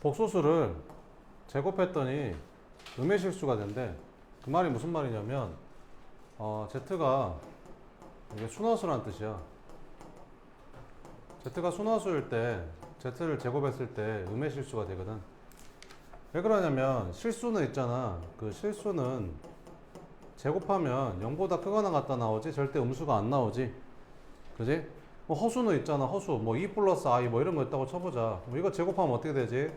복소수를 제곱했더니 음의 실수가 된대. 그 말이 무슨 말이냐면 z가 이게 순허수란 뜻이야. z가 순허수일 때 z를 제곱했을 때 음의 실수가 되거든. 왜 그러냐면 실수는 있잖아. 그 실수는 제곱하면 0보다 크거나 같다 나오지 절대 음수가 안 나오지. 그지? 뭐 허수는 있잖아. 허수 뭐 2 플러스 i 뭐 이런 거 있다고 쳐보자. 뭐 이거 제곱하면 어떻게 되지?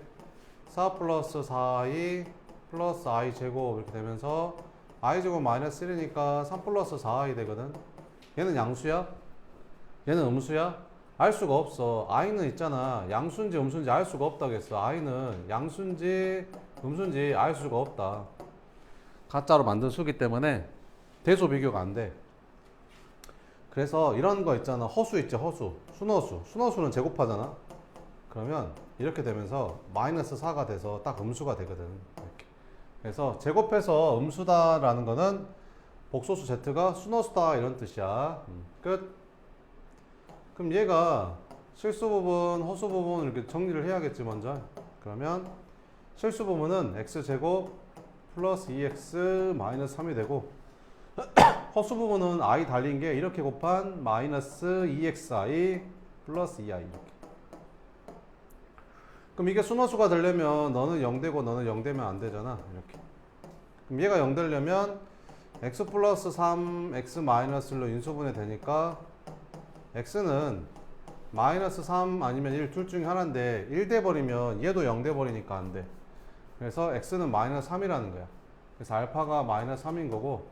4 플러스 4i 플러스 i 제곱 이렇게 되면서 i 제곱 마이너스 1이니까 3 플러스 4i 되거든. 얘는 양수야? 얘는 음수야? 알 수가 없어. i는 있잖아. 양수인지 음수인지 알 수가 없다고 했어. i는 양수인지 음수인지 알 수가 없다. 가짜로 만든 수기 때문에 대소 비교가 안 돼. 그래서 이런 거 있잖아. 허수 있지, 허수. 순허수. 순허수는 제곱하잖아. 그러면 이렇게 되면서 마이너스 4가 돼서 딱 음수가 되거든. 이렇게. 그래서 제곱해서 음수다라는 거는 복소수 z가 순허수다 이런 뜻이야. 끝. 그럼 얘가 실수 부분, 허수 부분 이렇게 정리를 해야겠지 먼저. 그러면 실수 부분은 x제곱 플러스 2x 마이너스 3이 되고 허수 부분은 i 달린 게 이렇게 곱한 마이너스 2xi 플러스 2i 이렇게. 그럼 이게 순허수가 되려면 너는 0 되고 너는 0 되면 안 되잖아. 이렇게. 그럼 얘가 0 되려면 x 플러스 3 x 마이너스 1로 인수분해 되니까 x는 마이너스 3 아니면 1 둘 중에 하나인데 1 돼버리면 얘도 0 돼버리니까 안 돼. 그래서 x는 마이너스 3이라는 거야. 그래서 알파가 마이너스 3인 거고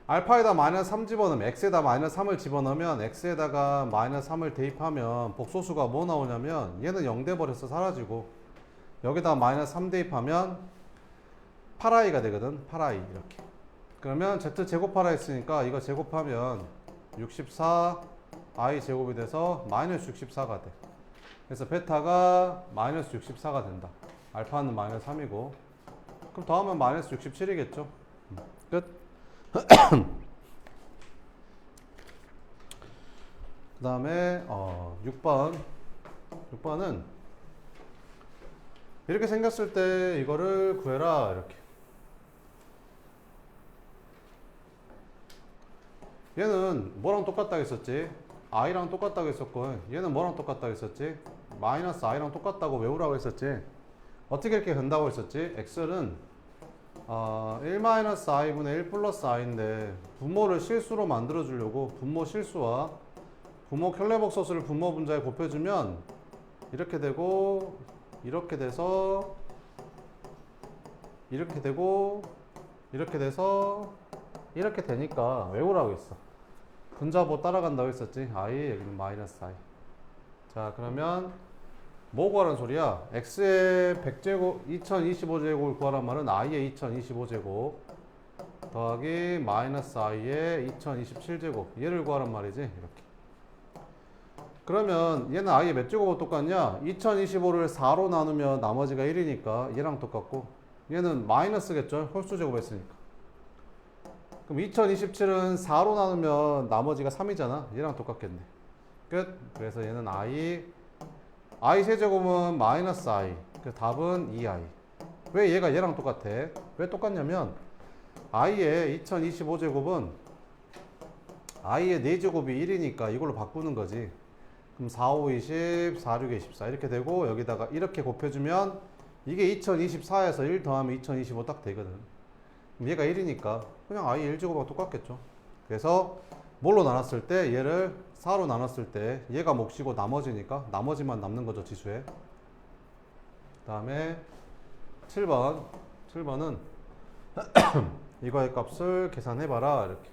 알파에다 마이너스 3 집어넣으면 x에다 마이너스 3을 집어넣으면 x에다가 마이너스 3을 대입하면 복소수가 뭐 나오냐면 얘는 0 돼버려서 사라지고 여기다 마이너스 3 대입하면 8i가 되거든. 8i 이렇게. 그러면 z 제곱하라 했으니까 이거 제곱하면 64i 제곱이 돼서 마이너스 64가 돼. 그래서 베타가 마이너스 64가 된다. 알파는 마이너스 3이고 그럼 더하면 마이너스 67이겠죠. 끝. 그 다음에 6번은 이렇게 생겼을 때 이거를 구해라 이렇게. 얘는 뭐랑 똑같다고 했었지? i랑 똑같다고 했었고 얘는 뭐랑 똑같다고 했었지? 마이너스 i랑 똑같다고 외우라고 했었지. 어떻게 이렇게 된다고 했었지? x는 1-i분의 1 플러스 i인데 분모를 실수로 만들어 주려고 분모 실수와 분모 켤레복소수를 분모 분자에 곱해주면 이렇게 되고 이렇게 돼서 이렇게 되고 이렇게 돼서 이렇게 되니까 외우라고 했어. 분자보 따라간다고 했었지. i 여기는 마이너스 i. 자 그러면 뭐 구하라는 소리야? x의 100제곱 2025제곱을 구하란 말은 i의 2025제곱 더하기 마이너스 i의 2027제곱 얘를 구하란 말이지. 이렇게. 그러면 얘는 i의 몇 제곱과 똑같냐? 2025를 4로 나누면 나머지가 1이니까 얘랑 똑같고 얘는 마이너스겠죠? 홀수 제곱했으니까. 그럼 2027은 4로 나누면 나머지가 3이잖아. 얘랑 똑같겠네. 끝. 그래서 얘는 i 세제곱은 마이너스 i. 그 답은 2i. 왜 얘가 얘랑 똑같아? 왜 똑같냐면 i의 2025제곱은 i의 4제곱이 1이니까 이걸로 바꾸는 거지. 그럼 4, 5, 20, 4, 6, 24 이렇게 되고 여기다가 이렇게 곱해주면 이게 2024에서 1 더하면 2025 딱 되거든. 그럼 얘가 1이니까 그냥 i 1제곱하고 똑같겠죠. 그래서 뭘로 나눴을 때 얘를 4로 나눴을 때 얘가 몫이고 나머지니까 나머지만 남는 거죠. 지수에. 그 다음에 7번은 이거의 값을 계산해봐라 이렇게.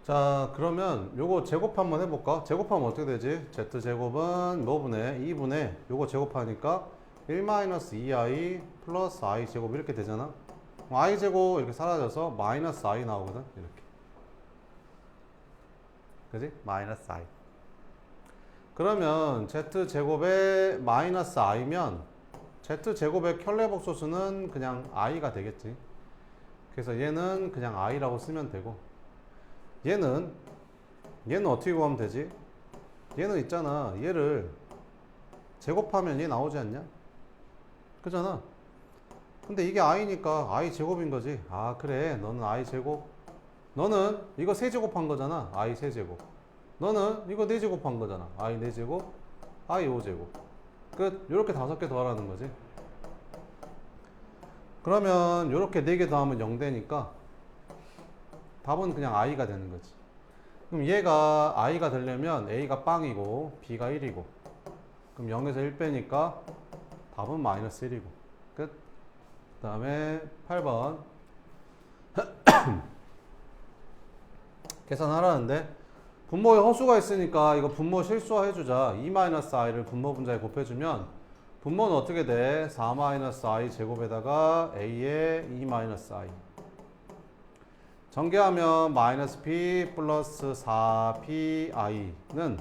자 그러면 요거 제곱 한번 해볼까? 제곱하면 어떻게 되지? z제곱은 뭐분의 2분의 요거 제곱하니까 1-2i 플러스 i 제곱 이렇게 되잖아. i 제곱 이렇게 사라져서 마이너스 i 나오거든. 이렇게. 그지? 마이너스 i. 그러면 z제곱에 마이너스 i면 z제곱의 켤레복소수는 그냥 i가 되겠지. 그래서 얘는 그냥 i라고 쓰면 되고, 얘는 어떻게 구하면 되지? 얘는 있잖아, 얘를 제곱하면 얘 나오지 않냐? 그잖아. 근데 이게 i니까 i 제곱인 거지. 아 그래, 너는 i 제곱, 너는 이거 세제곱한 거잖아, i 세제곱. 너는 이거 4제곱한 거잖아, i 4제곱, i 5제곱. 끝. 요렇게 5개 더하라는 거지. 그러면 요렇게 4개 더하면 0 되니까 답은 그냥 i가 되는 거지. 그럼 얘가 i가 되려면 a가 빵이고 b가 1이고, 그럼 0에서 1 빼니까 답은 마이너스 1이고. 끝. 그 다음에 8번 계산하라는데, 분모에 허수가 있으니까 이거 분모 실수화 해주자. 2-i를 분모 분자에 곱해주면 분모는 어떻게 돼? 4-i 제곱에다가 a의 2-i. 전개하면 마이너스 p 플러스 4pi는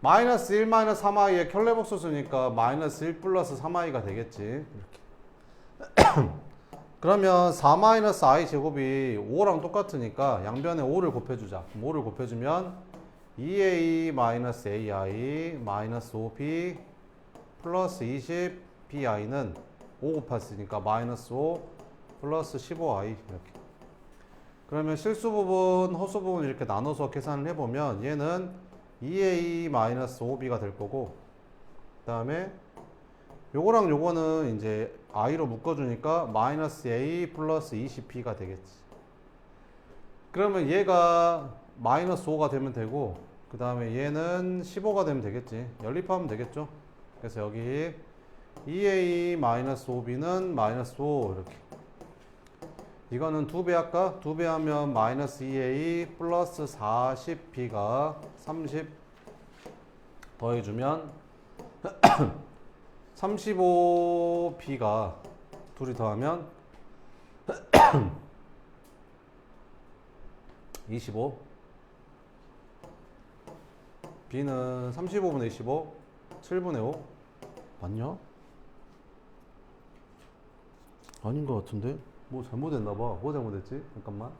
마이너스 1 마이너스 3i의 켤레복소수니까 마이너스 1 플러스 3i가 되겠지. 이렇게. 그러면 4-i 제곱이 5랑 똑같으니까 양변에 5를 곱해주자. 5를 곱해주면 2a 마이너스 ai 마이너스 5b 플러스 20bi는 5 곱했으니까 마이너스 5 플러스 15i. 이렇게. 그러면 실수 부분, 허수 부분 이렇게 나눠서 계산을 해보면 얘는 2a 마이너스 5b가 될 거고, 그 다음에 요거랑 요거는 이제 i로 묶어주니까 마이너스 a 플러스 20b가 되겠지. 그러면 얘가 마이너스 5가 되면 되고, 그 다음에 얘는 15가 되면 되겠지. 연립하면 되겠죠. 그래서 여기 2a 마이너스 5b는 마이너스 5 이렇게. 이거는 2배 할까? 2배 하면 마이너스 2a 플러스 40b가 30 더해주면 35b가 둘이 더하면 25. b는 35분의 25, 7분의 5. 맞냐? 아닌 것 같은데? 뭐 잘못했나 봐. 뭐 잘못했지? 잠깐만.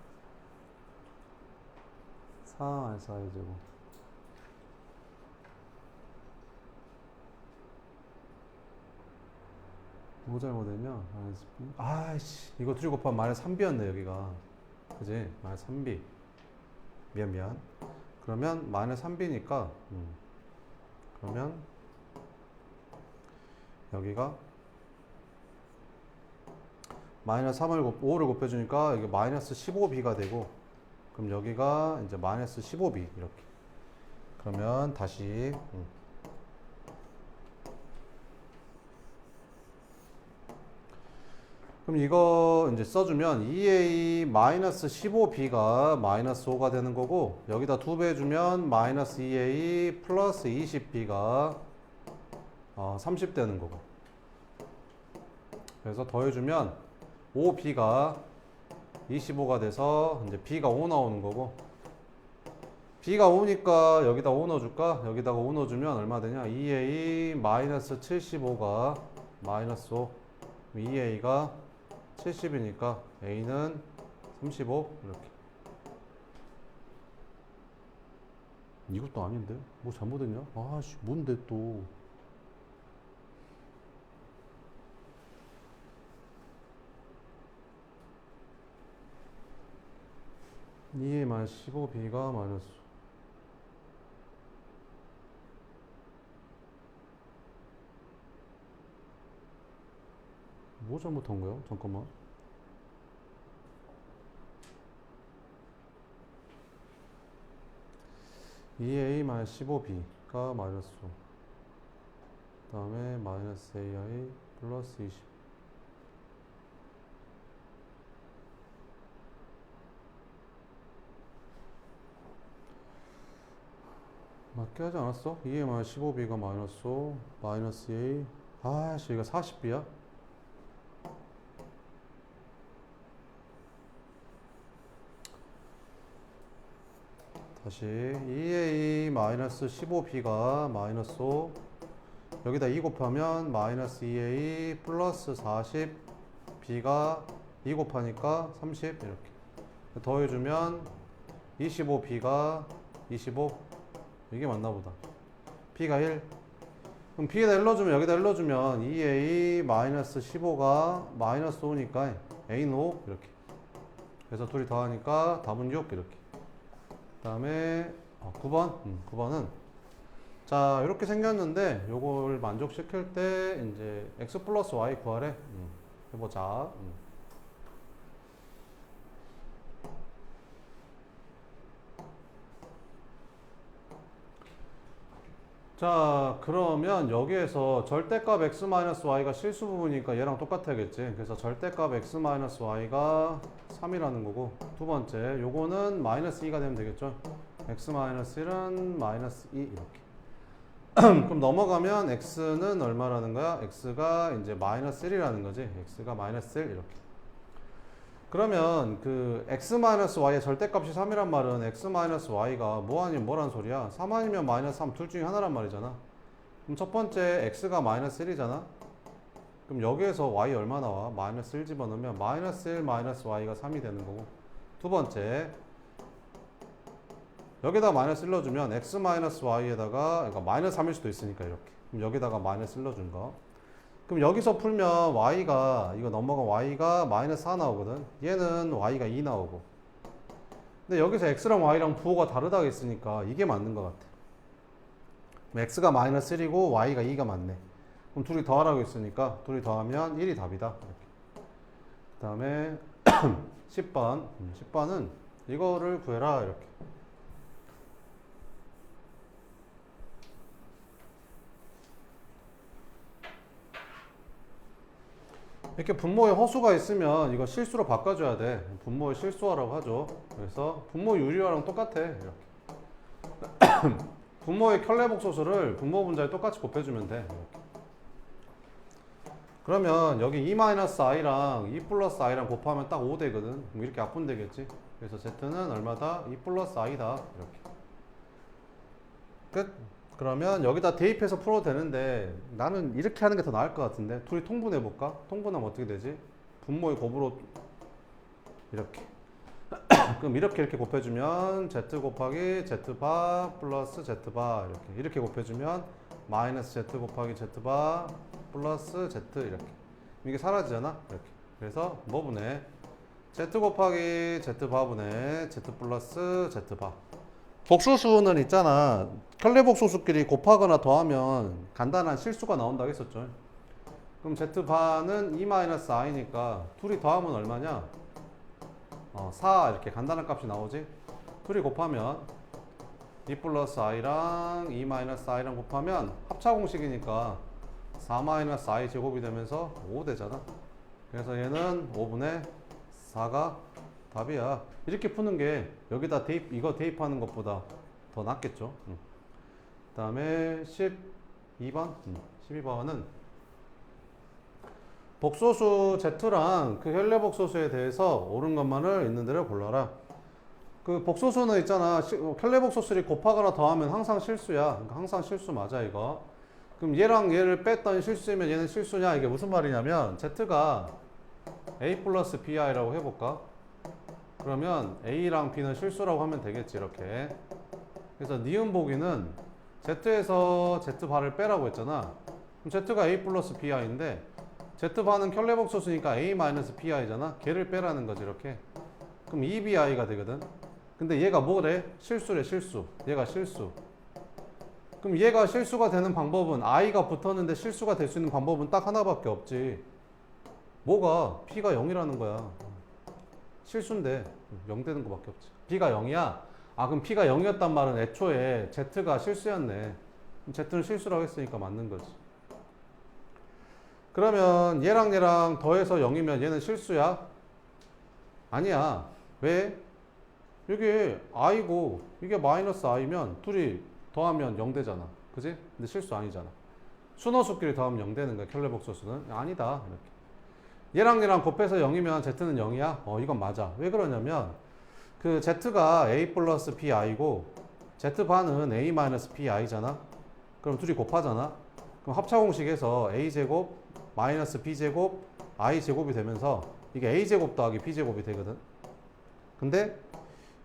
4-4의 제곱. 뭐 잘못했냐? 마이너스 b. 아이씨, 이거 둘이 곱하면 마이너스 3b였네 여기가. 그지? 마이너스 3b. 미안. 그러면 마이너스 3b니까 그러면 여기가 마이너스 5를 곱해주니까 이게 마이너스 15b가 되고, 그럼 여기가 이제 마이너스 15b 이렇게. 그러면 다시 그럼 이거 이제 써주면 2a 마이너스 15b가 마이너스 5가 되는 거고, 여기다 2배 해주면 마이너스 2a 플러스 20b가 30 되는 거고. 그래서 더해주면 5b가 25가 돼서 이제 b가 5 나오는 거고, b가 5니까 여기다 5 넣어줄까? 여기다가 5 넣어주면 얼마 되냐? 2a 마이너스 75가 마이너스 5. 2a가 70이니까 a는 35 이렇게. 이것도 아닌데? 뭐 잘못했냐? 아씨, 뭔데 또. (2a 마이너스 15b가 마이너스) 뭐 잘못한 거야? 잠깐만. (2a 마이너스 15b가 마이너스) 그 다음에 마이너스 ai 플러스 20. 맞게 하지 않았어? 2a 마이너스 15b가 마이너스 5 마이너스 a. 아씨, 이거 40b야? 다시 2a 마이너스 15b가 마이너스 5 여기다 2 곱하면 마이너스 2a 플러스 40b가 2 곱하니까 30 이렇게 더해주면 25b가 25 이게 맞나 보다. b가 1 그럼 b에다 일러주면 여기다 일러주면 2a 마이너스 15가 마이너스 5니까 a는 5 이렇게 그래서 둘이 더하니까 답은 6 이렇게 그 다음에 9번 9번은 자 이렇게 생겼는데 요걸 만족시킬 때 이제 x 플러스 y 구하래. 해보자. 자 그러면 여기에서 절대값 x-y가 실수 부분이니까 얘랑 똑같아야겠지. 그래서 절대값 x-y가 3이라는 거고 두 번째 요거는 마이너스 2가 되면 되겠죠. x-1은 마이너스 2 이렇게 그럼 넘어가면 x는 얼마라는 거야? x가 이제 마이너스 1이라는 거지. x가 마이너스 1 이렇게 그러면 그 x-y의 절대값이 3이란 말은 x-y가 뭐 아니면 뭐란 소리야? 3 아니면 마이너스 3 둘 중에 하나란 말이잖아. 그럼 첫 번째 x가 마이너스 1이잖아. 그럼 여기에서 y 얼마 나와? 마이너스 1 집어넣으면 마이너스 1 마이너스 y가 3이 되는 거고 두 번째 여기다 마이너스 1 넣어주면 x-y에다가 그러니까 마이너스 3일 수도 있으니까 이렇게 그럼 여기다가 마이너스 1 넣어준 거 그럼 여기서 풀면 y가 이거 넘어가 y가 마이너스 4 나오거든. 얘는 y가 2 나오고 근데 여기서 x랑 y랑 부호가 다르다고 했으니까 이게 맞는 것 같아. x가 마이너스 1이고 y가 2가 맞네. 그럼 둘이 더하라고 했으니까 둘이 더하면 1이 답이다. 이렇게. 그 다음에 10번 10번은 이거를 구해라 이렇게 이렇게 분모에 허수가 있으면 이거 실수로 바꿔줘야 돼. 분모의 실수화라고 하죠. 그래서 분모 유리화랑 똑같아. 이렇게. 분모의 켤레복소수를 분모 분자에 똑같이 곱해주면 돼. 이렇게. 그러면 여기 2-i랑 2 플러스 i랑 곱하면 딱 5 되거든. 그럼 이렇게 약분되겠지. 그래서 z는 얼마다? 2 플러스 i다. 이렇게. 끝. 그러면 여기다 대입해서 풀어도 되는데 나는 이렇게 하는 게 더 나을 것 같은데 둘이 통분해 볼까? 통분하면 어떻게 되지? 분모의 곱으로 이렇게 그럼 이렇게 곱해주면 z 곱하기 z바 플러스 z바 이렇게 곱해주면 마이너스 z 곱하기 z바 플러스 z 이렇게 이게 사라지잖아 이렇게 그래서 뭐 분해? z 곱하기 z바 분해 z 플러스 z바 복소수는 있잖아. 켤레복소수끼리 곱하거나 더하면 간단한 실수가 나온다고 했었죠. 그럼 z바는 2-i니까 둘이 더하면 얼마냐? 4 이렇게 간단한 값이 나오지. 둘이 곱하면 2 플러스 i랑 2-i랑 곱하면 합차 공식이니까 4-i 제곱이 되면서 5 되잖아. 그래서 얘는 5분의 4가 답이야. 이렇게 푸는 게 여기다 이거 대입하는 것보다 더 낫겠죠. 그 다음에 12번 12번은 복소수 z랑 그 켤레복소수에 대해서 옳은 것만을 있는 대로 골라라. 그 복소수는 있잖아. 켤레복소수를 곱하거나 더하면 항상 실수야. 그러니까 항상 실수 맞아 이거. 그럼 얘랑 얘를 뺐더니 실수면 얘는 실수냐? 이게 무슨 말이냐면 z가 a 플러스 bi라고 해볼까? 그러면 A랑 B는 실수라고 하면 되겠지 이렇게. 그래서 니은 보기는 Z에서 Z바를 빼라고 했잖아. 그럼 Z가 A 플러스 BI인데 Z바는 켤레복소수니까 A 마이너스 BI잖아. 걔를 빼라는 거지 이렇게. 그럼 2BI가 되거든. 근데 얘가 뭐래? 실수래 실수. 얘가 실수. 그럼 얘가 실수가 되는 방법은 I가 붙었는데 실수가 될 수 있는 방법은 딱 하나밖에 없지. 뭐가? B가 0이라는 거야. 실수인데 0 되는 것밖에 없지. B가 0이야? 아 그럼 B가 0이었단 말은 애초에 Z가 실수였네. Z는 실수라고 했으니까 맞는 거지. 그러면 얘랑 더해서 0이면 얘는 실수야? 아니야. 왜? 이게 i고 이게 마이너스 i면 둘이 더하면 0 되잖아. 그지? 근데 실수 아니잖아. 순호수끼리 더하면 0 되는 거야. 켤레복소수는. 아니다. 이렇게. 얘랑 곱해서 0이면 z는 0이야? 이건 맞아. 왜 그러냐면 그 z가 a 플러스 bi고 z반은 a 마이너스 bi잖아. 그럼 둘이 곱하잖아. 그럼 합차공식에서 a제곱 마이너스 b제곱 i제곱이 되면서 이게 a제곱 더하기 b제곱이 되거든. 근데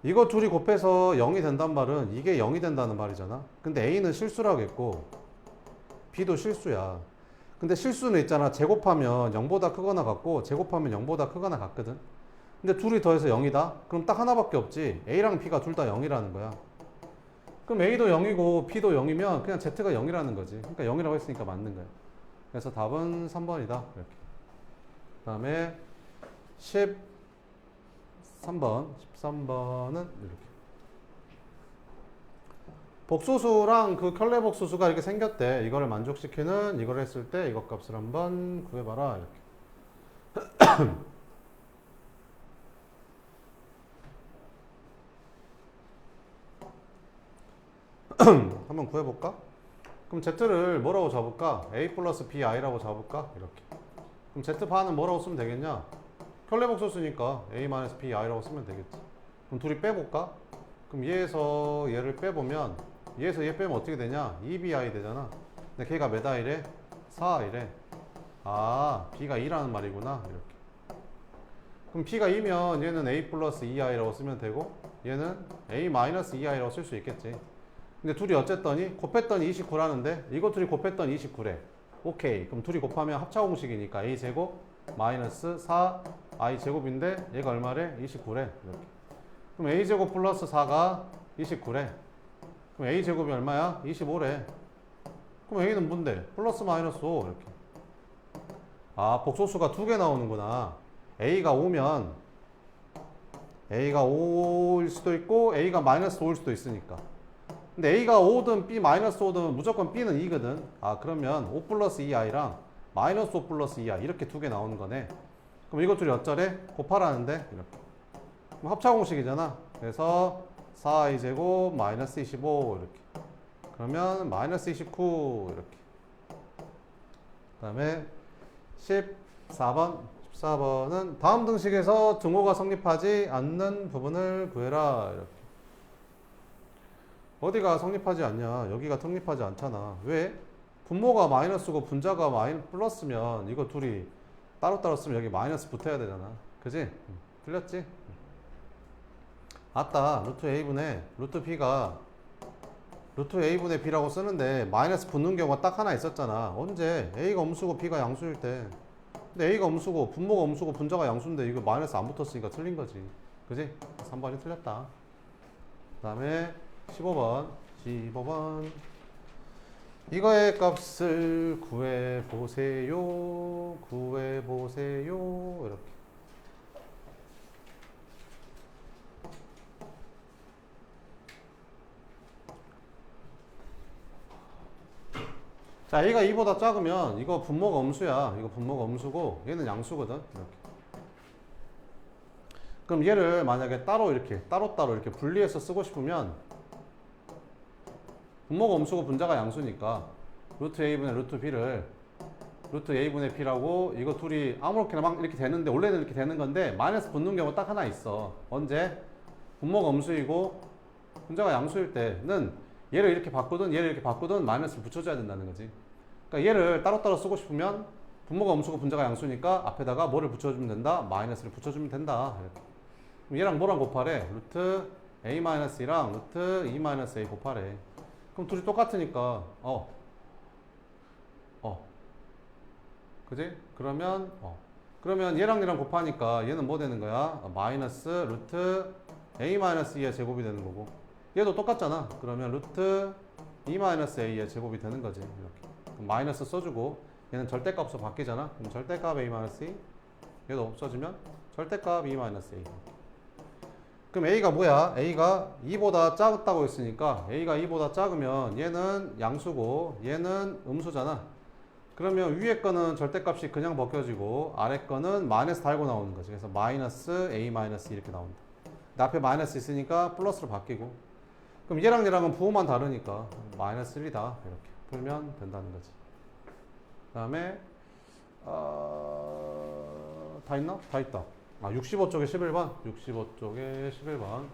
이거 둘이 곱해서 0이 된단 말은 이게 0이 된다는 말이잖아. 근데 a는 실수라고 했고 b도 실수야. 근데 실수는 있잖아. 제곱하면 0보다 크거나 같고 제곱하면 0보다 크거나 같거든. 근데 둘이 더해서 0이다? 그럼 딱 하나밖에 없지. A랑 B가 둘 다 0이라는 거야. 그럼 A도 0이고 B도 0이면 그냥 Z가 0이라는 거지. 그러니까 0이라고 했으니까 맞는 거야. 그래서 답은 3번이다. 이렇게. 그 다음에 13번은 이렇게. 복소수랑 그 켤레 복소수가 이렇게 생겼대. 이거를 만족시키는 이걸 했을 때 이것 값을 한번 구해봐라. 이렇게. 한번 구해볼까? 그럼 Z를 뭐라고 잡을까? A 플러스 BI라고 잡을까? 이렇게. 그럼 Z반은 뭐라고 쓰면 되겠냐? 켤레 복소수니까 A 마이너스 BI라고 쓰면 되겠지. 그럼 둘이 빼볼까? 그럼 얘에서 얘를 빼보면 얘에서 얘 빼면 어떻게 되냐? 2BI 되잖아. 근데 걔가 몇 I래? 4I래. 아, B가 2라는 말이구나. 이렇게. 그럼 B가 2면 얘는 A 플러스 2I라고 쓰면 되고 얘는 A 마이너스 2I라고 쓸 수 있겠지. 근데 둘이 어쨌더니 곱했더니 29라는데 이거 둘이 곱했더니 29래. 오케이. 그럼 둘이 곱하면 합차공식이니까 A제곱 마이너스 4I 제곱인데 얘가 얼마래? 29래. 이렇게. 그럼 A제곱 플러스 4가 29래. 그럼 A제곱이 얼마야? 25래. 그럼 A는 뭔데? 플러스 마이너스 5 이렇게. 아, 복소수가 두 개 나오는구나. A가 5면 A가 5일 수도 있고 A가 마이너스 5일 수도 있으니까. 근데 A가 5든 B 마이너스 5든 무조건 B는 2거든. 아, 그러면 5 플러스 2i랑 마이너스 5 플러스 2i 이렇게 두 개 나오는 거네. 그럼 이것 둘이 어쩌래? 곱하라는데 이렇게. 그럼 합차공식이잖아. 그래서 4i 제곱 마이너스 25 이렇게. 그러면 마이너스 29 이렇게. 그 다음에 14번은 다음 등식에서 등호가 성립하지 않는 부분을 구해라. 이렇게. 어디가 성립하지 않냐? 여기가 성립하지 않잖아. 왜? 분모가 마이너스고 분자가 플러스면 이거 둘이 따로따로 쓰면 여기 마이너스 붙어야 되잖아. 그지? 틀렸지? 아따, 루트 A분의 루트 B가 루트 A분의 B라고 쓰는데 마이너스 붙는 경우가 딱 하나 있었잖아. 언제? A가 음수고 B가 양수일 때. 근데 A가 음수고 분모가 음수고 분자가 양수인데 이거 마이너스 안 붙었으니까 틀린 거지. 그지? 3번이 틀렸다. 그 다음에 15번 이거의 값을 구해보세요. 이렇게. 자, A가 2보다 작으면 이거 분모가 음수야. 이거 분모가 음수고 얘는 양수거든. 이렇게. 그럼 얘를 만약에 따로따로 이렇게 분리해서 쓰고 싶으면 분모가 음수고 분자가 양수니까 루트 A분의 루트 B를 루트 A분의 B라고 이거 둘이 아무렇게나 막 이렇게 되는데 원래는 이렇게 되는 건데 마이너스 붙는 경우 딱 하나 있어. 언제? 분모가 음수이고 분자가 양수일 때는 얘를 이렇게 바꾸든 마이너스를 붙여줘야 된다는 거지. 그러니까 얘를 따로따로 쓰고 싶으면 분모가 음수고 분자가 양수니까 앞에다가 뭐를 붙여주면 된다? 마이너스를 붙여주면 된다. 이렇게. 그럼 얘랑 뭐랑 곱하래? 루트 A-E랑 루트 E-A 곱하래. 그럼 둘이 똑같으니까 그지? 그러면 그러면 얘랑 곱하니까 얘는 뭐 되는 거야? 마이너스 루트 A-E의 제곱이 되는 거고 얘도 똑같잖아. 그러면 루트 E-A의 제곱이 되는 거지. 이렇게. 그럼 마이너스 써주고 얘는 절대값으로 바뀌잖아. 그럼 절대값 A-E 얘도 없어지면 절대값 E-A. 그럼 A가 뭐야? A가 2보다 작다고 했으니까 A가 2보다 작으면 얘는 양수고 얘는 음수잖아. 그러면 위에 거는 절대값이 그냥 벗겨지고 아래 거는 마이너스 달고 나오는 거지. 그래서 마이너스 A 마이너스 이렇게 나온다. 근데 앞에 마이너스 있으니까 플러스로 바뀌고 그럼 얘랑 얘랑은 부호만 다르니까 마이너스 1이다. 이렇게 풀면 된다는 거지. 그 다음에 다 있나? 다 있다. 65쪽에 11번. 65쪽에 11번.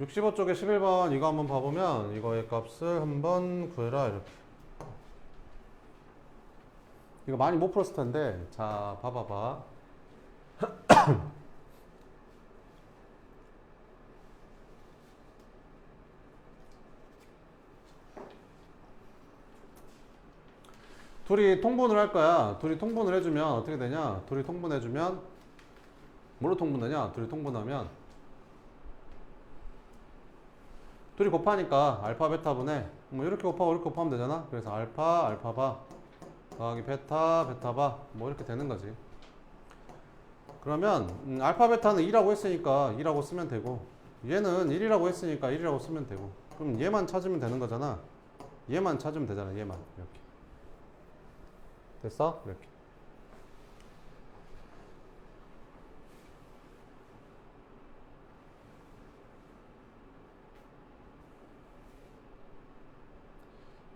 65쪽에 11번 이거 한번 봐보면 이거의 값을 한번 구해라 이렇게. 이거 많이 못 풀었을 텐데 자 봐봐봐. 둘이 통분을 할 거야. 둘이 통분을 해주면 어떻게 되냐? 둘이 통분해주면 뭘로 통분되냐? 둘이 통분하면 둘이 곱하니까 알파 베타분의 뭐 이렇게 곱하고 이렇게 곱하면 되잖아. 그래서 알파 알파바 더하기 베타 베타바 뭐 이렇게 되는 거지. 그러면 알파 베타는 2라고 했으니까 2라고 쓰면 되고 얘는 1이라고 했으니까 1이라고 쓰면 되고 그럼 얘만 찾으면 되는 거잖아. 얘만 찾으면 되잖아. 얘만 이렇게 됐어? 이렇게.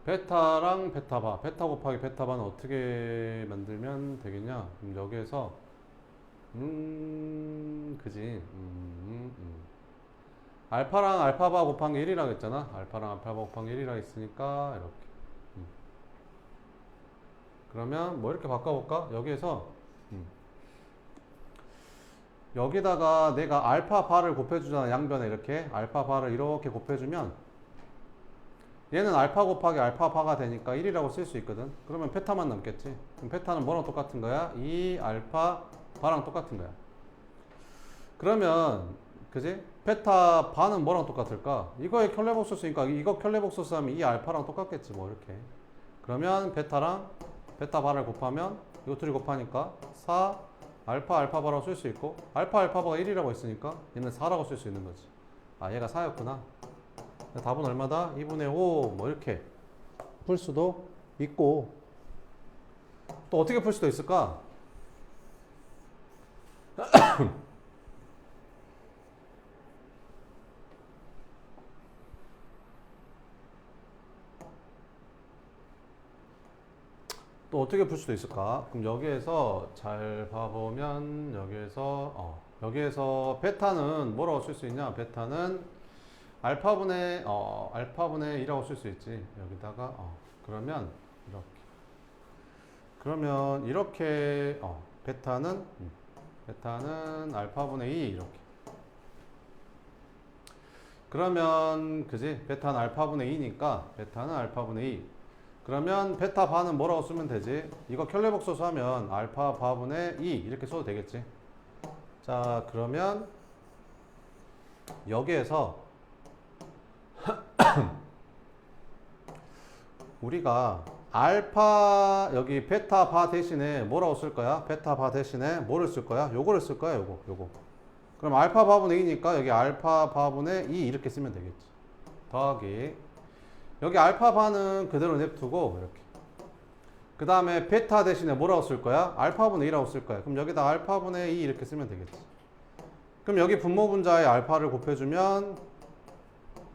베타랑 베타바, 베타 곱하기 베타바는 어떻게 만들면 되겠냐? 여기에서 그지? 알파랑 알파바 곱한 게 1이라고 했잖아. 알파랑 알파바 곱한 게 1이라고 했으니까 이렇게. 그러면 뭐 이렇게 바꿔볼까? 여기에서 여기다가 내가 알파 바를 곱해주잖아. 양변에 이렇게 알파 바를 이렇게 곱해주면 얘는 알파 곱하기 알파 바가 되니까 1이라고 쓸 수 있거든. 그러면 베타만 남겠지. 그럼 베타는 뭐랑 똑같은 거야? 2 알파 바랑 똑같은 거야. 그러면 그지? 베타 바는 뭐랑 똑같을까? 이거에 켤레복수 쓰니까 이거 켤레복수 쓰면 2 알파랑 똑같겠지 뭐 이렇게. 그러면 베타랑 베타 바를 곱하면 이거 둘이 곱하니까 4 알파 알파 바라고 쓸 수 있고 알파 알파 바가 1이라고 했으니까 얘는 4라고 쓸 수 있는 거지. 아 얘가 4였구나. 답은 얼마다? 2분의 5 뭐 이렇게 풀 수도 있고 또 어떻게 풀 수도 있을까? 또 어떻게 풀 수도 있을까? 그럼 여기에서 잘 봐보면 여기에서 베타는 뭐라고 쓸 수 있냐? 베타는 알파분의 2라고 쓸 수 있지. 여기다가 그러면 이렇게 베타는 알파분의 2 이렇게. 그러면 그지? 베타는 알파분의 2니까 베타는 알파분의 2. 그러면 베타 바는 뭐라고 쓰면 되지? 이거 켤레복소수 하면 알파 바분의 2 이렇게 써도 되겠지. 자 그러면 여기에서 우리가 알파 여기 베타 바 대신에 뭐라고 쓸 거야? 베타 바 대신에 뭐를 쓸 거야? 요거를 쓸 거야. 요거. 그럼 알파 바분의 2니까 여기 알파 바분의 2 이렇게 쓰면 되겠지. 더하기 여기 알파 바는 그대로 냅두고 이렇게. 그 다음에 베타 대신에 뭐라고 쓸 거야? 알파분의 2라고 쓸 거야. 그럼 여기다 알파분의 2 이렇게 쓰면 되겠지. 그럼 여기 분모 분자에 알파를 곱해주면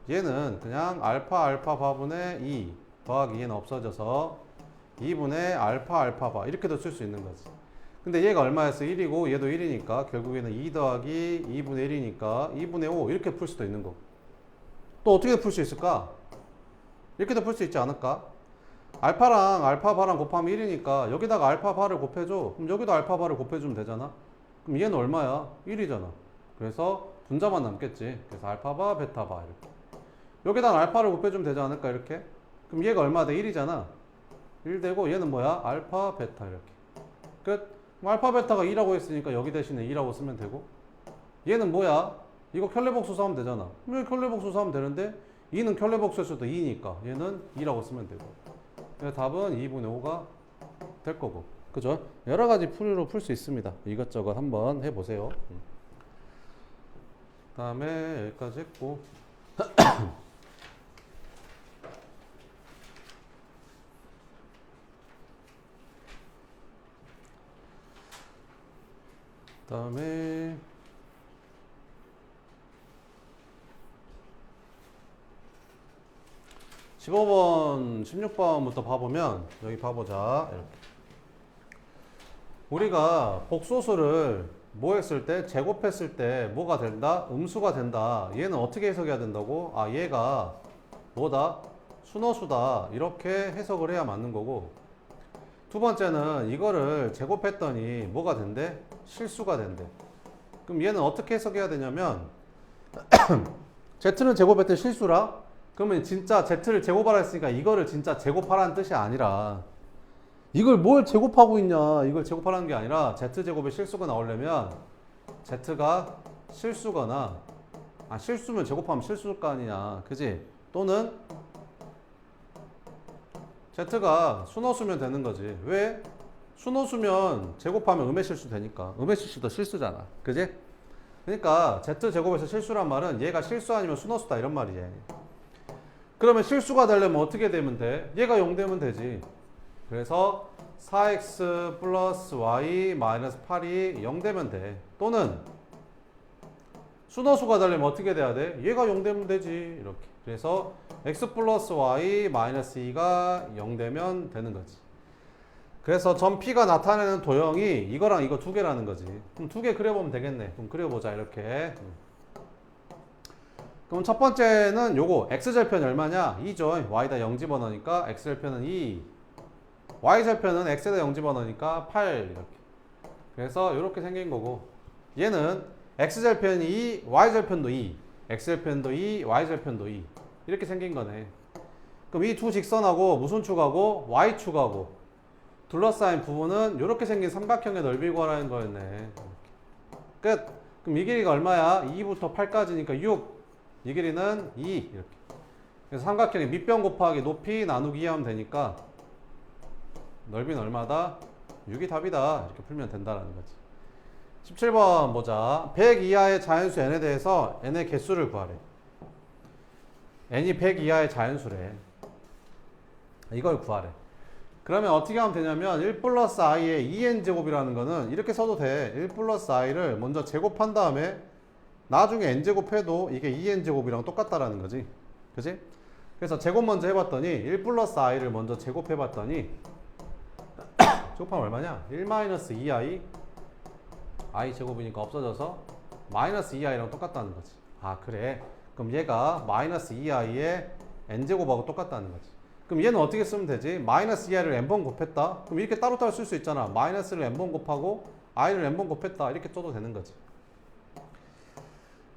얘는 그냥 알파 바분의 2 더하기 얘는 없어져서 2분의 알파 바 이렇게도 쓸 수 있는 거지. 근데 얘가 얼마였어? 1이고 얘도 1이니까 결국에는 2 더하기 2분의 1이니까 2분의 5 이렇게 풀 수도 있는 거고. 또 어떻게 풀 수 있을까? 이렇게도 풀 수 있지 않을까? 알파랑 알파바랑 곱하면 1이니까 여기다가 알파바를 곱해줘. 그럼 여기도 알파바를 곱해주면 되잖아. 그럼 얘는 얼마야? 1이잖아. 그래서 분자만 남겠지. 그래서 알파바 베타바 이렇게. 여기다 알파를 곱해주면 되지 않을까 이렇게. 그럼 얘가 얼마 돼? 1이잖아. 1 되고 얘는 뭐야? 알파 베타 이렇게. 끝. 그럼 알파 베타가 2라고 했으니까 여기 대신에 2라고 쓰면 되고 얘는 뭐야? 이거 켤레복수 하면 되잖아. 왜 켤레복수 하면 되는데 2는 켤레복수에서도 2니까 얘는 2라고 쓰면 되고. 그래서 답은 2분의 5가 될 거고. 그죠? 여러 가지 풀이로 풀 수 있습니다. 이것저것 한번 해보세요. 그 다음에 여기까지 했고 그 다음에 15번, 16번부터 봐보면 여기 봐보자. 이렇게. 우리가 복소수를 뭐 했을 때 제곱했을 때 뭐가 된다? 음수가 된다. 얘는 어떻게 해석해야 된다고? 아, 얘가 뭐다? 순어수다. 이렇게 해석을 해야 맞는 거고, 두 번째는 이거를 제곱했더니 뭐가 된대? 실수가 된대. 그럼 얘는 어떻게 해석해야 되냐면 Z는 제곱했더니 실수라? 그러면 진짜 Z를 제곱하라 했으니까 이거를 진짜 제곱하라는 뜻이 아니라, 이걸 뭘 제곱하고 있냐, 이걸 제곱하라는 게 아니라 Z제곱에 실수가 나오려면 Z가 실수거나, 아 실수면 제곱하면 실수일 거 아니냐, 그지? 또는 Z가 순어수면 되는 거지. 왜? 순어수면 제곱하면 음의 실수 되니까. 음의 실수도 실수잖아, 그지? 그러니까 Z제곱에서 실수란 말은 얘가 실수 아니면 순어수다 이런 말이지. 그러면 실수가 되려면 어떻게 되면 돼? 얘가 0 되면 되지. 그래서 4x 플러스 y 마이너스 8이 0 되면 돼. 또는 순어수가 되려면 어떻게 돼야 돼? 얘가 0 되면 되지. 이렇게. 그래서 x 플러스 y 마이너스 2가 0 되면 되는 거지. 그래서 점 P가 나타내는 도형이 이거랑 이거 두 개라는 거지. 그럼 두 개 그려보면 되겠네. 그럼 그려보자, 이렇게. 그럼 첫 번째는 요거 x절편이 얼마냐? 2죠. y다 0 집어넣으니까 x절편은 2. y절편은 x에다 0 집어넣으니까 8. 이렇게. 그래서 이렇게 생긴 거고, 얘는 x절편이 2, y절편도 2. x절편도 2, y절편도 2. 이렇게 생긴 거네. 그럼 이 두 직선하고 무슨 축하고? y축하고 둘러싸인 부분은 이렇게 생긴 삼각형의 넓이 구하라는 거였네. 끝. 그럼 이 길이가 얼마야? 2부터 8까지니까 6. 이 길이는 2. 이렇게. 그래서 삼각형의 밑변 곱하기 높이 나누기 2 하면 되니까 넓이는 얼마다? 6이 답이다. 이렇게 풀면 된다라는 거지. 17번 보자. 100 이하의 자연수 n에 대해서 n의 개수를 구하래. n이 100 이하의 자연수래. 이걸 구하래. 그러면 어떻게 하면 되냐면 1 플러스 i의 2n제곱이라는 거는 이렇게 써도 돼. 1 플러스 i를 먼저 제곱한 다음에 나중에 n제곱해도 이게 2n제곱이랑 똑같다라는 거지. 그지? 그래서 제곱 먼저 해봤더니 1 플러스 i를 먼저 제곱해봤더니 제곱하면 얼마냐? 1 마이너스 2i i 제곱이니까 없어져서 마이너스 2i랑 똑같다는 거지. 아 그래? 그럼 얘가 마이너스 2i의 n제곱하고 똑같다는 거지. 그럼 얘는 어떻게 쓰면 되지? 마이너스 2i를 n번 곱했다? 그럼 이렇게 따로따로 쓸 수 있잖아. 마이너스를 n번 곱하고 i를 n번 곱했다. 이렇게 써도 되는 거지.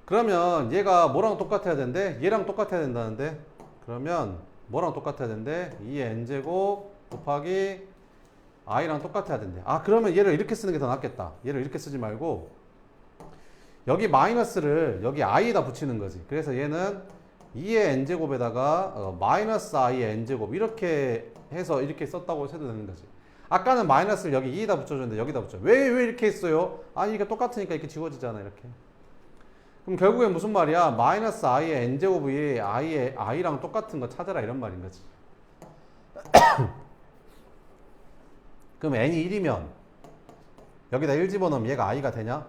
그러면 얘가 뭐랑 똑같아야 된대? 얘랑 똑같아야 된다는데? 그러면 뭐랑 똑같아야 된대? 2의 n제곱 곱하기 i랑 똑같아야 된대. 아 그러면 얘를 이렇게 쓰는 게 더 낫겠다. 얘를 이렇게 쓰지 말고 여기 마이너스를 여기 i에다 붙이는 거지. 그래서 얘는 2의 n제곱에다가 마이너스 i의 n제곱 이렇게 해서 이렇게 썼다고 해도 되는 거지. 아까는 마이너스를 여기 2에다 붙여줬는데 여기다 붙여. 왜 이렇게 했어요? 아니 이게 똑같으니까 이렇게 지워지잖아 이렇게. 그럼 결국엔 무슨 말이야? 마이너스 i의 n제곱이 i랑 똑같은 거 찾아라 이런 말인 거지. 그럼 n이 1이면 여기다 1 집어넣으면 얘가 i가 되냐?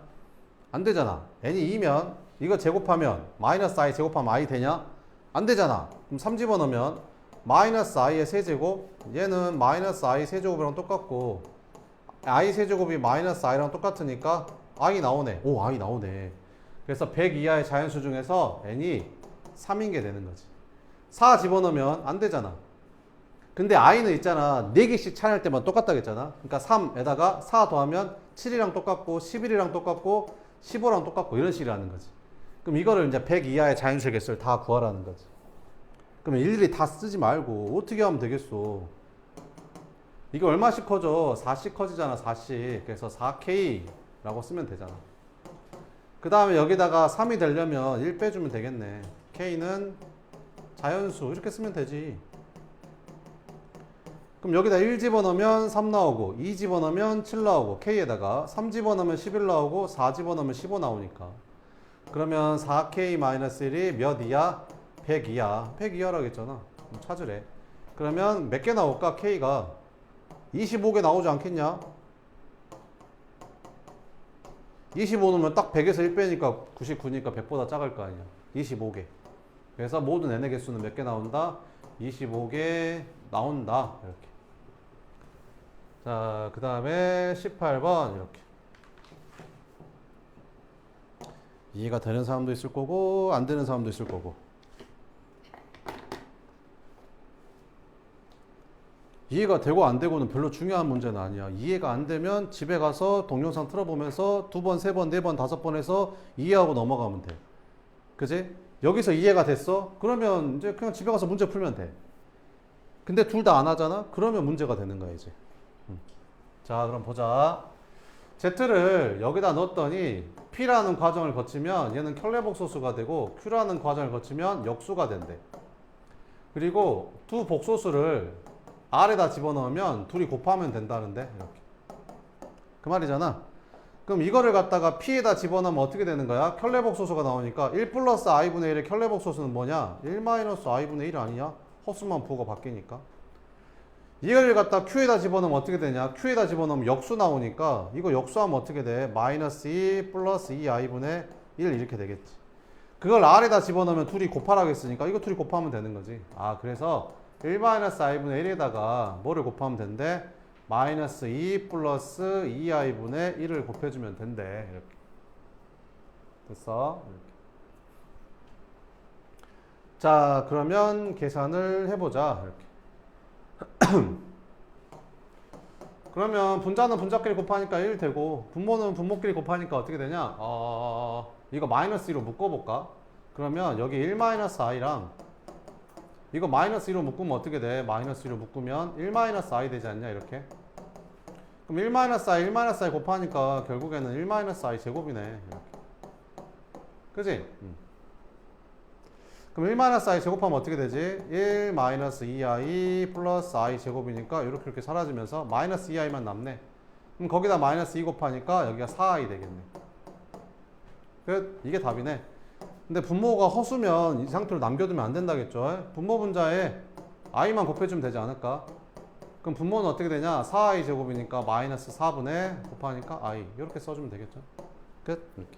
안 되잖아. n이 2면 이거 제곱하면 마이너스 i 제곱하면 i 되냐? 안 되잖아. 그럼 3 집어넣으면 마이너스 i의 세제곱, 얘는 마이너스 i 세제곱이랑 똑같고 i 세제곱이 마이너스 i랑 똑같으니까 i 나오네. 오, i 나오네. 그래서 100 이하의 자연수 중에서 n이 3인 게 되는 거지. 4 집어넣으면 안 되잖아. 근데 i는 있잖아. 4개씩 차이날 때만 똑같다고 했잖아. 그러니까 3에다가 4 더하면 7이랑 똑같고 11이랑 똑같고 15랑 똑같고 이런 식이라는 거지. 그럼 이거를 이제 100 이하의 자연수의 개수를 다 구하라는 거지. 그러면 일일이 다 쓰지 말고 어떻게 하면 되겠어? 이게 얼마씩 커져? 4씩 커지잖아. 4씩. 그래서 4K라고 쓰면 되잖아. 그 다음에 여기다가 3이 되려면 1 빼주면 되겠네. K는 자연수 이렇게 쓰면 되지. 그럼 여기다 1 집어넣으면 3 나오고 2 집어넣으면 7 나오고 K에다가 3 집어넣으면 11 나오고 4 집어넣으면 15 나오니까 그러면 4K-1이 몇 이하? 100 이하. 100 이하라고 했잖아. 그럼 찾으래. 그러면 몇 개 나올까? K가 25개 나오지 않겠냐? 25 넣으면 딱 100에서 1 빼니까 99니까 100보다 작을 거 아니야. 25개. 그래서 모든 n의 개수는 몇 개 나온다? 25개 나온다. 이렇게. 자, 그 다음에 18번 이렇게. 이해가 되는 사람도 있을 거고 안 되는 사람도 있을 거고. 이해가 되고 안 되고는 별로 중요한 문제는 아니야. 이해가 안 되면 집에 가서 동영상 틀어보면서 두 번, 세 번, 네 번, 다섯 번 해서 이해하고 넘어가면 돼. 그지? 여기서 이해가 됐어? 그러면 이제 그냥 집에 가서 문제 풀면 돼. 근데 둘 다 안 하잖아? 그러면 문제가 되는 거야, 이제. 자, 그럼 보자. Z를 여기다 넣었더니 P라는 과정을 거치면 얘는 켤레복소수가 되고 Q라는 과정을 거치면 역수가 된대. 그리고 두 복소수를 R에다 집어넣으면 둘이 곱하면 된다는데 이렇게. 그 말이잖아. 그럼 이거를 갖다가 P에다 집어넣으면 어떻게 되는 거야? 켤레복소수가 나오니까 1 플러스 I분의 1의 켤레복소수는 뭐냐? 1 마이너스 I분의 1 아니냐? 허수만 부호가 바뀌니까. 이거를 갖다 Q에다 집어넣으면 어떻게 되냐? Q에다 집어넣으면 역수 나오니까 이거 역수하면 어떻게 돼? 마이너스 2 플러스 2I분의 1 이렇게 되겠지. 그걸 R에다 집어넣으면 둘이 곱하라겠으니까 이거 둘이 곱하면 되는 거지. 아, 그래서 1 마이너스 I분의 1에다가 뭐를 곱하면 된대? 마이너스 2 플러스 2I분의 1을 곱해주면 된대. 이렇게. 됐어? 이렇게. 자, 그러면 계산을 해보자. 이렇게. 그러면 분자는 분자끼리 곱하니까 1 되고 분모는 분모끼리 곱하니까 어떻게 되냐? 이거 마이너스 2로 묶어볼까? 그러면 여기 1 마이너스 i랑 이거 마이너스 2로 묶으면 어떻게 돼? 마이너스 2로 묶으면 1 마이너스 i 되지 않냐? 이렇게. 그럼 1 마이너스 i, 1 마이너스 i 곱하니까 결국에는 1 마이너스 i 제곱이네. 이렇게. 그지? 그럼 1 마이너스 i 제곱하면 어떻게 되지? 1 마이너스 2i 플러스 i 제곱이니까 이렇게 사라지면서 마이너스 2i만 남네. 그럼 거기다 마이너스 2 곱하니까 여기가 4i 되겠네. 끝. 이게 답이네. 근데 분모가 허수면 이 상태로 남겨두면 안 된다겠죠? 분모 분자에 i만 곱해주면 되지 않을까? 그럼 분모는 어떻게 되냐? 4i 제곱이니까 마이너스 4분의 곱하니까 i 이렇게 써주면 되겠죠? 끝. 이렇게.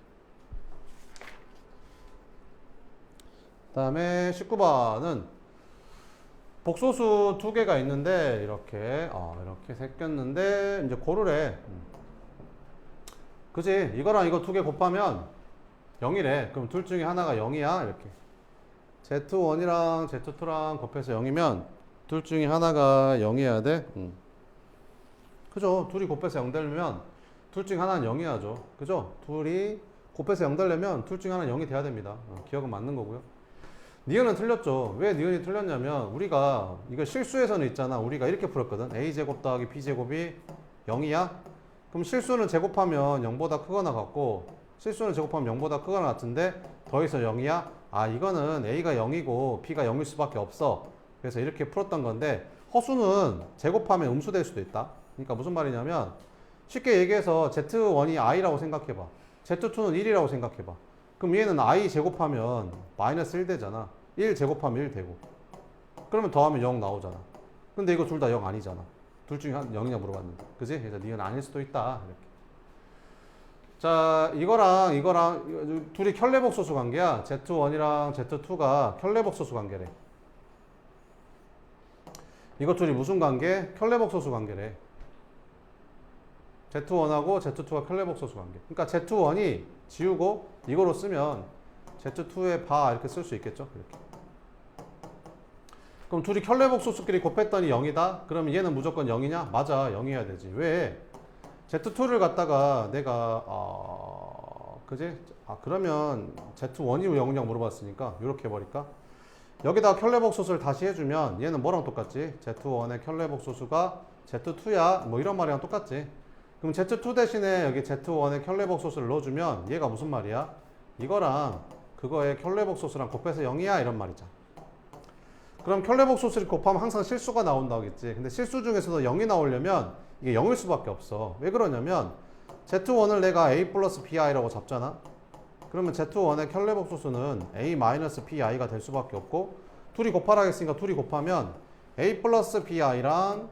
그 다음에 19번은 복소수 두 개가 있는데 이렇게 새겼는데 이제 고르래. 그지? 이거랑 이거 두 개 곱하면 0이래. 그럼 둘 중에 하나가 0이야. 이렇게. Z1이랑 Z2랑 곱해서 0이면 둘 중에 하나가 0이어야 돼. 그죠? 둘이 곱해서 0 되려면 둘 중에 하나는 0이야죠. 그죠? 둘이 곱해서 0 되려면 둘 중에 하나는 0이 돼야 됩니다. 기억은 맞는 거고요. 니은은 틀렸죠. 왜 니은이 틀렸냐면 우리가 이거 실수에서는 있잖아. 우리가 이렇게 풀었거든. a제곱 더하기 b제곱이 0이야? 그럼 실수는 제곱하면 0보다 크거나 같고 실수는 제곱하면 0보다 크거나 같은데 더해서 0이야? 아, 이거는 a가 0이고 b가 0일 수밖에 없어. 그래서 이렇게 풀었던 건데 허수는 제곱하면 음수될 수도 있다. 그러니까 무슨 말이냐면 쉽게 얘기해서 z1이 i라고 생각해봐. z2는 1이라고 생각해봐. 그럼 얘는 i 제곱하면 마이너스 1 되잖아. 1 제곱하면 1 되고. 그러면 더하면 0 나오잖아. 근데 이거 둘 다 0 아니잖아. 둘 중에 0이냐 물어봤는데. 그지? 그래서 니은 아닐 수도 있다. 이렇게. 자, 이거랑 둘이 켤레복소수 관계야. Z1이랑 Z2가 켤레복소수 관계래. 이것 둘이 무슨 관계? 켤레복소수 관계래. Z1하고 Z2가 켤레복소수 관계. 그러니까 Z1이 지우고 이거로 쓰면 Z2의 바 이렇게 쓸 수 있겠죠? 이렇게. 그럼 둘이 켤레복소수끼리 곱했더니 0이다? 그러면 얘는 무조건 0이냐? 맞아, 0이어야 되지. 왜? Z2를 갖다가 내가 그지? 그러면 Z1이 0이냐고 물어봤으니까 이렇게 해버릴까? 여기다가 켤레복소수를 다시 해주면 얘는 뭐랑 똑같지? Z1의 켤레복소수가 Z2야 뭐 이런 말이랑 똑같지. 그럼 Z2 대신에 여기 Z1의 켤레복소수를 넣어주면 얘가 무슨 말이야? 이거랑 그거의 켤레복소수랑 곱해서 0이야 이런 말이잖아. 그럼 켤레복소수를 곱하면 항상 실수가 나온다고 했지. 근데 실수 중에서도 0이 나오려면 이게 0일 수밖에 없어. 왜 그러냐면 Z1을 내가 A 플러스 BI라고 잡잖아. 그러면 Z1의 켤레복소수는 A 마이너스 BI가 될 수밖에 없고 둘이 곱하라 했으니까 둘이 곱하면 A 플러스 BI랑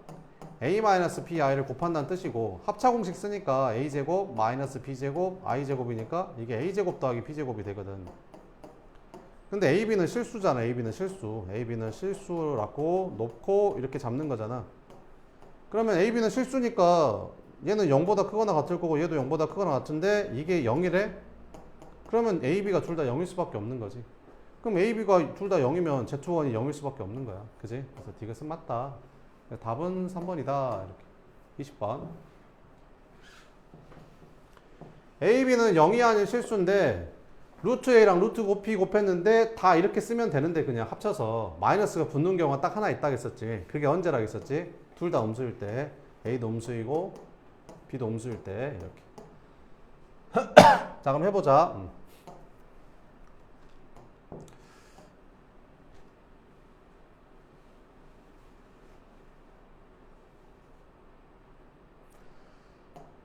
A 마이너스 BI를 곱한다는 뜻이고 합차공식 쓰니까 A제곱 마이너스 B제곱 I제곱이니까 이게 A제곱 더하기 B제곱이 되거든. 근데 AB는 실수잖아. AB는 실수. AB는 실수라고 놓고 이렇게 잡는 거잖아. 그러면 AB는 실수니까 얘는 0보다 크거나 같을 거고 얘도 0보다 크거나 같은데 이게 0이래? 그러면 AB가 둘 다 0일 수밖에 없는 거지. 그럼 AB가 둘 다 0이면 Z1이 0일 수밖에 없는 거야. 그지? 그래서 디귿은 맞다. 답은 3번이다. 이렇게. 20번. AB는 0이 아닌 실수인데 루트 A랑 루트 B 곱했는데 다 이렇게 쓰면 되는데 그냥 합쳐서 마이너스가 붙는 경우가 딱 하나 있다고 했었지. 그게 언제라고 했었지? 둘 다 음수일 때. A도 음수이고 B도 음수일 때 이렇게. 자 그럼 해보자.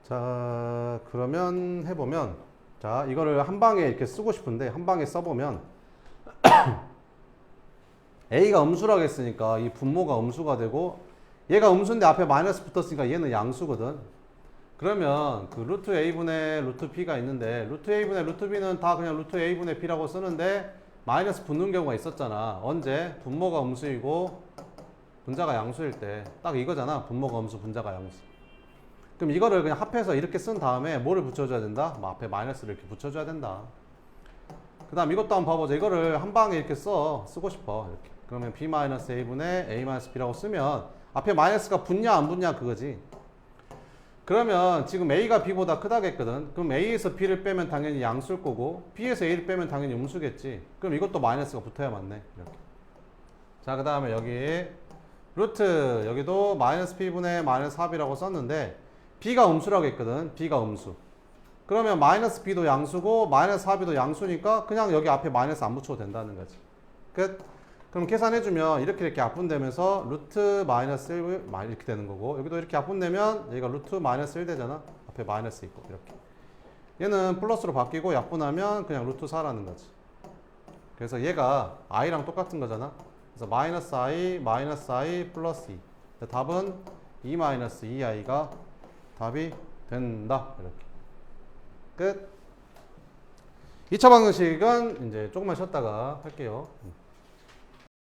자 그러면 해보면 자 이거를 한 방에 이렇게 쓰고 싶은데 한 방에 써보면 A가 음수라고 했으니까 이 분모가 음수가 되고 얘가 음수인데 앞에 마이너스 붙었으니까 얘는 양수거든. 그러면 그 루트 A분의 루트 B가 있는데 루트 A분의 루트 B는 다 그냥 루트 A분의 B라고 쓰는데 마이너스 붙는 경우가 있었잖아. 언제? 분모가 음수이고 분자가 양수일 때. 딱 이거잖아. 분모가 음수 분자가 양수. 그럼 이거를 그냥 합해서 이렇게 쓴 다음에 뭐를 붙여줘야 된다? 뭐 앞에 마이너스를 이렇게 붙여줘야 된다. 그 다음 이것도 한번 봐보자. 이거를 한 방에 이렇게 쓰고 싶어. 이렇게. 그러면 B-A분의 A-B라고 쓰면 앞에 마이너스가 붙냐 안 붙냐 그거지. 그러면 지금 A가 B보다 크다고 했거든. 그럼 A에서 B를 빼면 당연히 양수일 거고 B에서 A를 빼면 당연히 음수겠지. 그럼 이것도 마이너스가 붙어야 맞네. 이렇게. 자, 그 다음에 여기 루트 여기도 마이너스 B분의 마이너스 4B라고 썼는데 B가 음수라고 했거든. B가 음수. 그러면 마이너스 B도 양수고 마이너스 4B도 양수니까 그냥 여기 앞에 마이너스 안 붙여도 된다는 거지. 끝. 그럼 계산해주면 이렇게 약분되면서 루트 마이너스 1 이렇게 되는 거고 여기도 이렇게 약분되면 여기가 루트 마이너스 1 되잖아. 앞에 마이너스 있고 이렇게. 얘는 플러스로 바뀌고 약분하면 그냥 루트 4라는 거지. 그래서 얘가 i랑 똑같은 거잖아. 그래서 마이너스 i 플러스 2. 답은 2 마이너스 2i가 답이 된다. 이렇게. 끝. 2차 방정식은 이제 조금만 쉬었다가 할게요.